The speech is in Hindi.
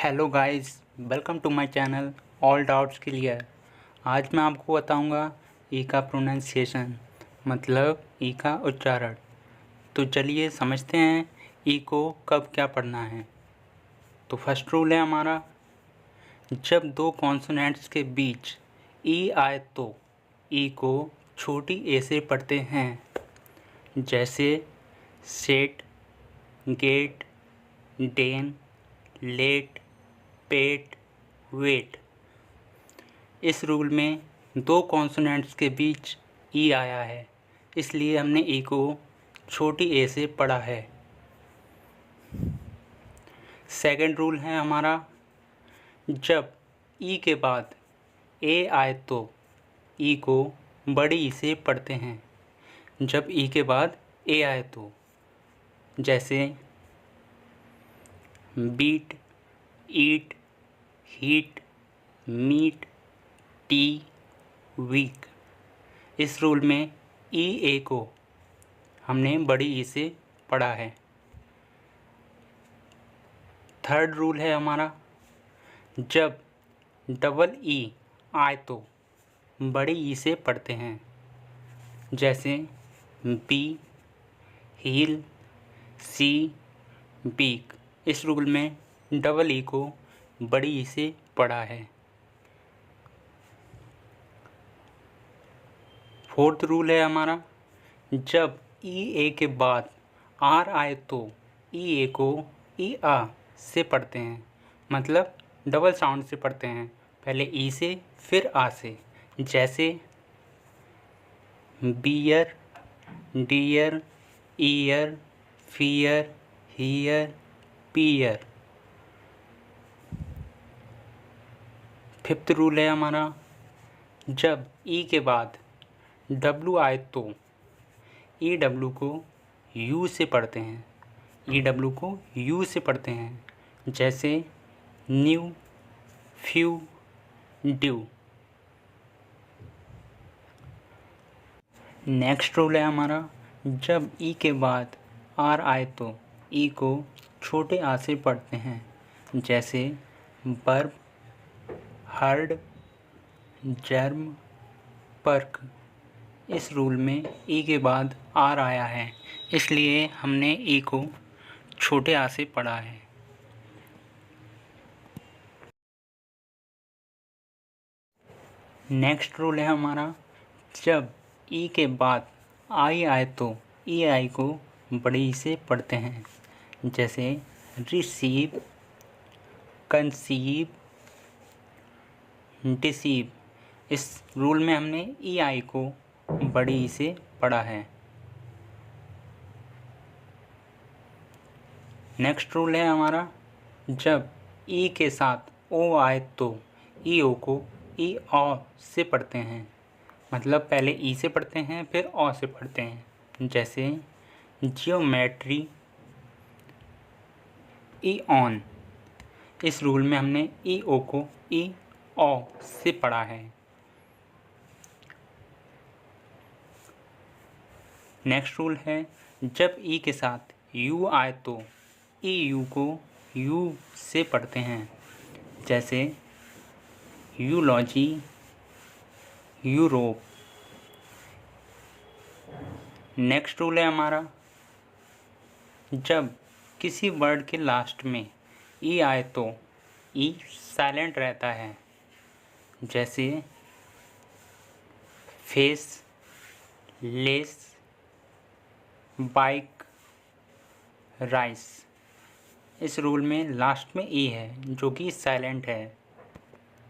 Hello guys, welcome to my channel all doubts clear. आज मैं आपको बताऊंगा ई का प्रोनाउंसिएशन, मतलब ई का उच्चारण। तो चलिए समझते हैं ई को कब क्या पढ़ना है। तो फर्स्ट रूल है हमारा, जब दो कॉन्सोनेंट्स के बीच ई आए तो ई को छोटी ए से पढ़ते हैं, जैसे सेट, गेट, डेन, लेट, पेट, वेट। इस रूल में दो कॉन्सोनेंट्स के बीच ई आया है, इसलिए हमने ई को छोटी ए से पढ़ा है। सेकंड रूल है हमारा, जब ई के बाद ए आए तो ई को बड़ी ई से पढ़ते हैं। जब ई के बाद ए आए तो, जैसे बीट, ईट, हीट, मीट, टी, वीक। इस रूल में ई ए को हमने बड़ी ई से पढ़ा है। थर्ड रूल है हमारा, जब डबल ई आए तो बड़ी ई से पढ़ते हैं, जैसे बी, हील, सी, बीक। इस रूल में डबल ई को बड़ी ई से पढ़ा है। फोर्थ रूल है हमारा, जब ई ए के बाद आर आए तो ई ए को ई आ से पढ़ते हैं, मतलब डबल साउंड से पढ़ते हैं, पहले ई से फिर आ से, जैसे bear, dear, ear, fear, here, pear. Fifth rule है हमारा, जब ई के बाद डब्लू आए तो ई डब्लू को यू से पढ़ते हैं, ई डब्लू को यू से पढ़ते हैं, जैसे new, few, due. Next rule है हमारा, जब ई के बाद आर आए तो ई को छोटे आ से पढ़ते हैं, जैसे बर्ब, हर्ड, जर्म, पर्क। इस रूल में ई के बाद आर आया है, इसलिए हमने ई को छोटे आ से पढ़ा है। नेक्स्ट रूल है हमारा, जब ई के बाद आई आए तो ई आई को बड़ी ई से पढ़ते हैं, जैसे रिसीव, कंसीव, डिसीव। इस रूल में हमने ई आई को बड़ी ई से पढ़ा है। नेक्स्ट रूल है हमारा, जब ई के साथ ओ आए तो ई ओ को ई औ से पढ़ते हैं, मतलब पहले ई से पढ़ते हैं फिर औ से पढ़ते हैं, जैसे जियोमेट्री, ई ऑन। इस रूल में हमने ई ओ को ई औ से पढ़ा है। नेक्स्ट रूल है, जब ई के साथ यू आए तो ई यू को यू से पढ़ते हैं, जैसे यूलॉजी, यूरोप। नेक्स्ट रूल है हमारा, जब किसी वर्ड के लास्ट में ई आए तो ई साइलेंट रहता है, जैसे फेस, लेस, बाइक, राइस। इस रूल में लास्ट में ई है जो कि साइलेंट है।